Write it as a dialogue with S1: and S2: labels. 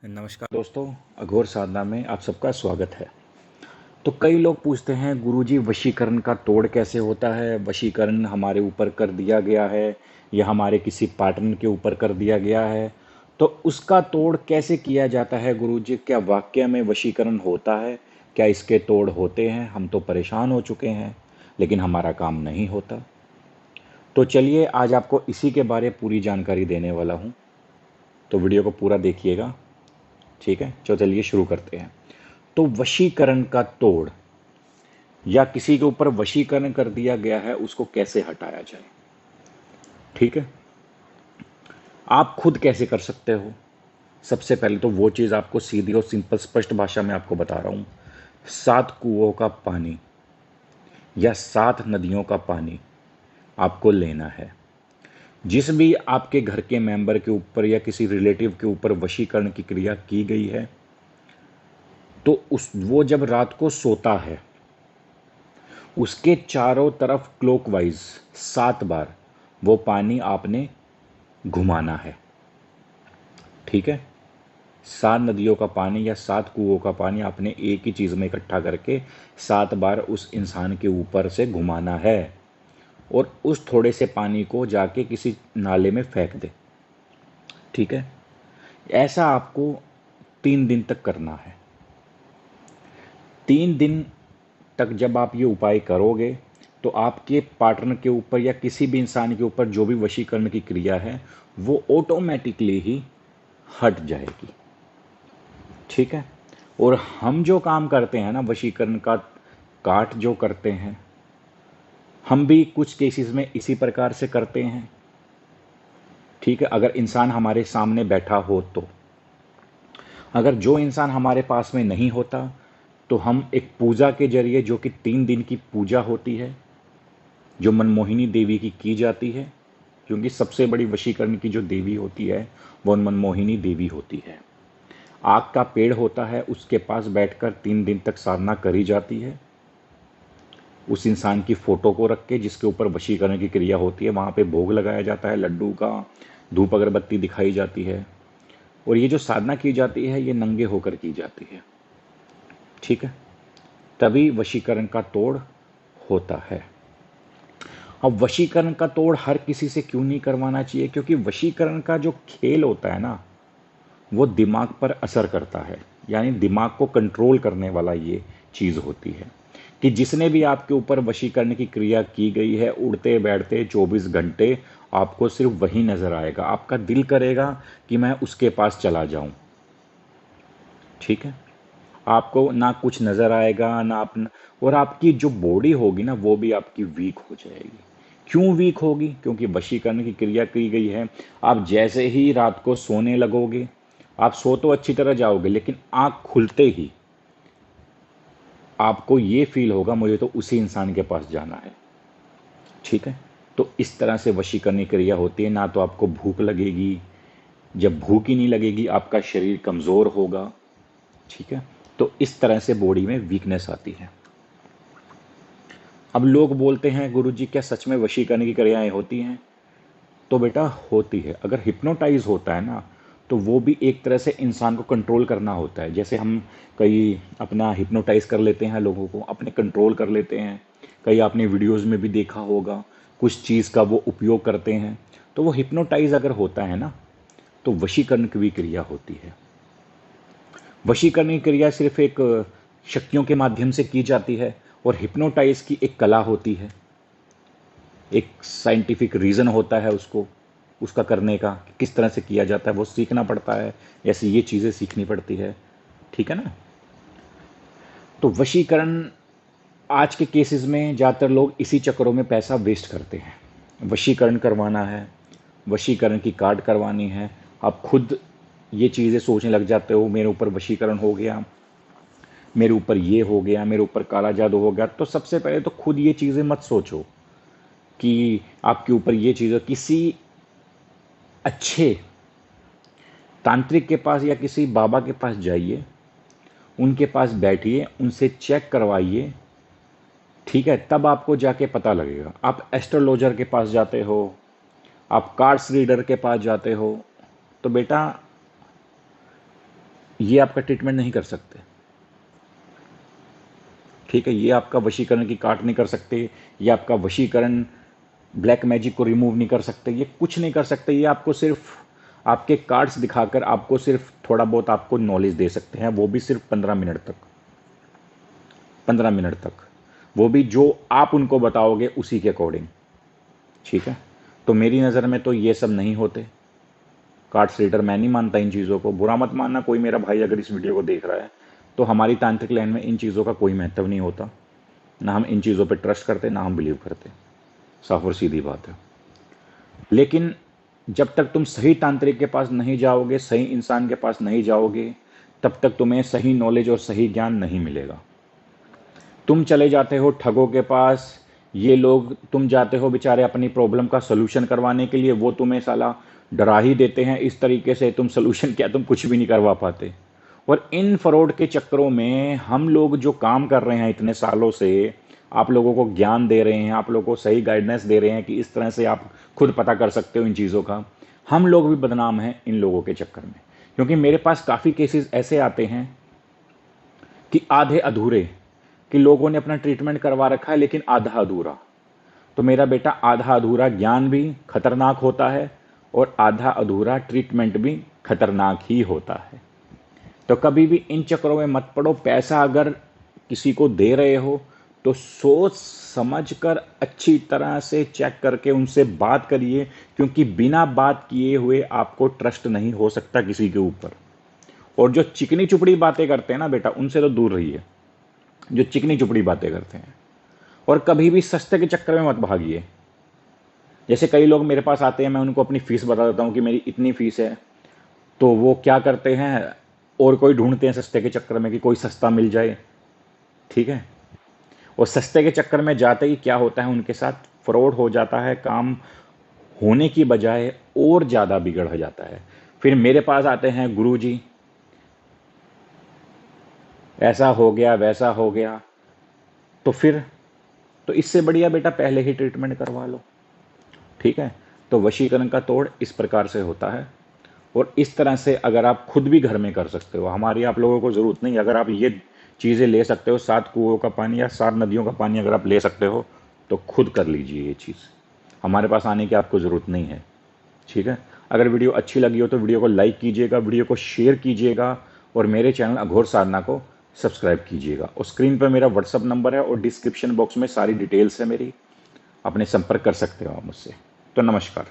S1: नमस्कार दोस्तों, अघोर साधना में आप सबका स्वागत है। तो कई लोग पूछते हैं गुरुजी वशीकरण का तोड़ कैसे होता है। वशीकरण हमारे ऊपर कर दिया गया है या हमारे किसी पार्टनर के ऊपर कर दिया गया है, तो उसका तोड़ कैसे किया जाता है गुरुजी? क्या वाकई में वशीकरण होता है? क्या इसके तोड़ होते हैं? हम तो परेशान हो चुके हैं लेकिन हमारा काम नहीं होता। तो चलिए आज आपको इसी के बारे पूरी जानकारी देने वाला हूँ, तो वीडियो को पूरा देखिएगा। ठीक है, चलिए शुरू करते हैं। तो वशीकरण का तोड़ या किसी के ऊपर वशीकरण कर दिया गया है, उसको कैसे हटाया जाए? ठीक है, आप खुद कैसे कर सकते हो? सबसे पहले तो वो चीज़ आपको सीधी और सिंपल स्पष्ट भाषा में आपको बता रहा हूँ। 7 कुओं का पानी या 7 नदियों का पानी आपको लेना है। जिस भी आपके घर के मेंबर के ऊपर या किसी रिलेटिव के ऊपर वशीकरण की क्रिया की गई है, तो वो जब रात को सोता है, उसके चारों तरफ क्लॉकवाइज 7 बार वो पानी आपने घुमाना है। ठीक है, 7 नदियों का पानी या 7 कुओं का पानी आपने एक ही चीज़ में इकट्ठा करके 7 बार उस इंसान के ऊपर से घुमाना है और उस थोड़े से पानी को जाके किसी नाले में फेंक दे। ठीक है, ऐसा आपको 3 दिन तक करना है। 3 दिन तक जब आप ये उपाय करोगे, तो आपके पार्टनर के ऊपर या किसी भी इंसान के ऊपर जो भी वशीकरण की क्रिया है, वो ऑटोमेटिकली ही हट जाएगी। ठीक है, और हम जो काम करते हैं ना, वशीकरण का काट जो करते हैं, हम भी कुछ केसेस में इसी प्रकार से करते हैं। ठीक है, अगर इंसान हमारे सामने बैठा हो तो। अगर जो इंसान हमारे पास में नहीं होता, तो हम एक पूजा के जरिए, जो कि 3 दिन की पूजा होती है, जो मनमोहिनी देवी की जाती है, क्योंकि सबसे बड़ी वशीकरण की जो देवी होती है वो मनमोहिनी देवी होती है। आग का पेड़ होता है, उसके पास बैठकर 3 दिन तक साधना करी जाती है। उस इंसान की फ़ोटो को रख के जिसके ऊपर वशीकरण की क्रिया होती है, वहाँ पे भोग लगाया जाता है लड्डू का, धूप अगरबत्ती दिखाई जाती है, और ये जो साधना की जाती है ये नंगे होकर की जाती है। ठीक है, तभी वशीकरण का तोड़ होता है। अब वशीकरण का तोड़ हर किसी से क्यों नहीं करवाना चाहिए? क्योंकि वशीकरण का जो खेल होता है ना, वो दिमाग पर असर करता है, यानी दिमाग को कंट्रोल करने वाला ये चीज़ होती है कि जिसने भी आपके ऊपर वशीकरण की क्रिया की गई है, उड़ते बैठते 24 घंटे आपको सिर्फ वही नज़र आएगा। आपका दिल करेगा कि मैं उसके पास चला जाऊं। ठीक है, आपको ना कुछ नज़र आएगा ना अपना, और आपकी जो बॉडी होगी ना, वो भी आपकी वीक हो जाएगी। क्यों वीक होगी? क्योंकि वशीकरण की क्रिया की गई है। आप जैसे ही रात को सोने लगोगे, आप सो तो अच्छी तरह जाओगे, लेकिन आँख खुलते ही आपको ये फ़ील होगा मुझे तो उसी इंसान के पास जाना है। ठीक है, तो इस तरह से वशीकरण की क्रिया होती है। ना तो आपको भूख लगेगी, जब भूख ही नहीं लगेगी आपका शरीर कमज़ोर होगा। ठीक है, तो इस तरह से बॉडी में वीकनेस आती है। अब लोग बोलते हैं गुरुजी क्या सच में वशीकरण की क्रियाएं होती हैं? तो बेटा होती है। अगर हिप्नोटाइज होता है ना, तो वो भी एक तरह से इंसान को कंट्रोल करना होता है। जैसे हम कई अपना हिप्नोटाइज कर लेते हैं, लोगों को अपने कंट्रोल कर लेते हैं। कई आपने वीडियोज़ में भी देखा होगा, कुछ चीज़ का वो उपयोग करते हैं, तो वो हिप्नोटाइज अगर होता है ना, तो वशीकरण की भी क्रिया होती है। वशीकरण की क्रिया सिर्फ एक शक्तियों के माध्यम से की जाती है, और हिप्नोटाइज की एक कला होती है, एक साइंटिफिक रीज़न होता है उसको, उसका करने का कि किस तरह से किया जाता है, वो सीखना पड़ता है। ऐसे ये चीज़ें सीखनी पड़ती है। ठीक है ना? तो वशीकरण आज के केसेस में ज़्यादातर लोग इसी चक्करों में पैसा वेस्ट करते हैं। वशीकरण करवाना है, वशीकरण की कार्ड करवानी है, आप खुद ये चीज़ें सोचने लग जाते हो मेरे ऊपर वशीकरण हो गया, मेरे ऊपर ये हो गया, मेरे ऊपर काला जादू हो गया। तो सबसे पहले तो खुद ये चीज़ें मत सोचो कि आपके ऊपर ये चीज़, किसी अच्छे तांत्रिक के पास या किसी बाबा के पास जाइए, उनके पास बैठिए, उनसे चेक करवाइए। ठीक है, तब आपको जाके पता लगेगा। आप एस्ट्रोलॉजर के पास जाते हो, आप कार्ड्स रीडर के पास जाते हो, तो बेटा ये आपका ट्रीटमेंट नहीं कर सकते, ठीक है। ये आपका वशीकरण की काट नहीं कर सकते, ये आपका वशीकरण ब्लैक मैजिक को रिमूव नहीं कर सकते, ये कुछ नहीं कर सकते। ये आपको सिर्फ आपके कार्ड्स दिखाकर आपको सिर्फ थोड़ा बहुत आपको नॉलेज दे सकते हैं, वो भी सिर्फ 15 मिनट तक, 15 मिनट तक, वो भी जो आप उनको बताओगे उसी के अकॉर्डिंग, ठीक है। तो मेरी नज़र में तो ये सब नहीं होते कार्ड्स रीडर। मैं नहीं मानता इन चीज़ों को, बुरा मत मानना कोई मेरा भाई अगर इस वीडियो को देख रहा है, तो हमारी तांत्रिक लाइन में इन चीज़ों का कोई महत्व नहीं होता, ना हम इन चीज़ों पे ट्रस्ट करते, ना हम बिलीव करते, साफ और सीधी बात है। लेकिन जब तक तुम सही तांत्रिक के पास नहीं जाओगे, सही इंसान के पास नहीं जाओगे, तब तक तुम्हें सही नॉलेज और सही ज्ञान नहीं मिलेगा। तुम चले जाते हो ठगों के पास, ये लोग, तुम जाते हो बेचारे अपनी प्रॉब्लम का सलूशन करवाने के लिए, वो तुम्हें साला डरा ही देते हैं इस तरीके से, तुम सलूशन क्या, तुम कुछ भी नहीं करवा पाते। और इन फ्रॉड के चक्करों में हम लोग जो काम कर रहे हैं इतने सालों से, आप लोगों को ज्ञान दे रहे हैं, आप लोगों को सही गाइडेंस दे रहे हैं कि इस तरह से आप खुद पता कर सकते हो इन चीज़ों का, हम लोग भी बदनाम हैं इन लोगों के चक्कर में। क्योंकि मेरे पास काफ़ी केसेस ऐसे आते हैं कि आधे अधूरे, कि लोगों ने अपना ट्रीटमेंट करवा रखा है लेकिन आधा अधूरा। तो मेरा बेटा, आधा अधूरा ज्ञान भी खतरनाक होता है और आधा अधूरा ट्रीटमेंट भी खतरनाक ही होता है। तो कभी भी इन चक्करों में मत पड़ो। पैसा अगर किसी को दे रहे हो तो सोच समझ कर अच्छी तरह से चेक करके उनसे बात करिए, क्योंकि बिना बात किए हुए आपको ट्रस्ट नहीं हो सकता किसी के ऊपर। और जो चिकनी चुपड़ी बातें करते हैं ना बेटा, उनसे तो दूर रहिए, जो चिकनी चुपड़ी बातें करते हैं। और कभी भी सस्ते के चक्कर में मत भागिए। जैसे कई लोग मेरे पास आते हैं, मैं उनको अपनी फ़ीस बता देता हूँ कि मेरी इतनी फ़ीस है, तो वो क्या करते हैं, और कोई ढूंढते हैं सस्ते के चक्कर में कि कोई सस्ता मिल जाए, ठीक है। और सस्ते के चक्कर में जाते ही क्या होता है, उनके साथ फ्रॉड हो जाता है, काम होने की बजाय और ज़्यादा बिगड़ जाता है। फिर मेरे पास आते हैं, गुरुजी ऐसा हो गया, वैसा हो गया। तो फिर तो इससे बढ़िया बेटा पहले ही ट्रीटमेंट करवा लो, ठीक है। तो वशीकरण का तोड़ इस प्रकार से होता है। और इस तरह से अगर आप खुद भी घर में कर सकते हो, हमारी आप लोगों को ज़रूरत नहीं, अगर आप ये चीज़ें ले सकते हो, 7 कुओं का पानी या 7 नदियों का पानी अगर आप ले सकते हो, तो खुद कर लीजिए ये चीज़, हमारे पास आने की आपको ज़रूरत नहीं है, ठीक है। अगर वीडियो अच्छी लगी हो तो वीडियो को लाइक कीजिएगा, वीडियो को शेयर कीजिएगा, और मेरे चैनल अघोर साधना को सब्सक्राइब कीजिएगा। और स्क्रीन पर मेरा व्हाट्सअप नंबर है और डिस्क्रिप्शन बॉक्स में सारी डिटेल्स है मेरी, अपने संपर्क कर सकते हो आप मुझसे। तो नमस्कार।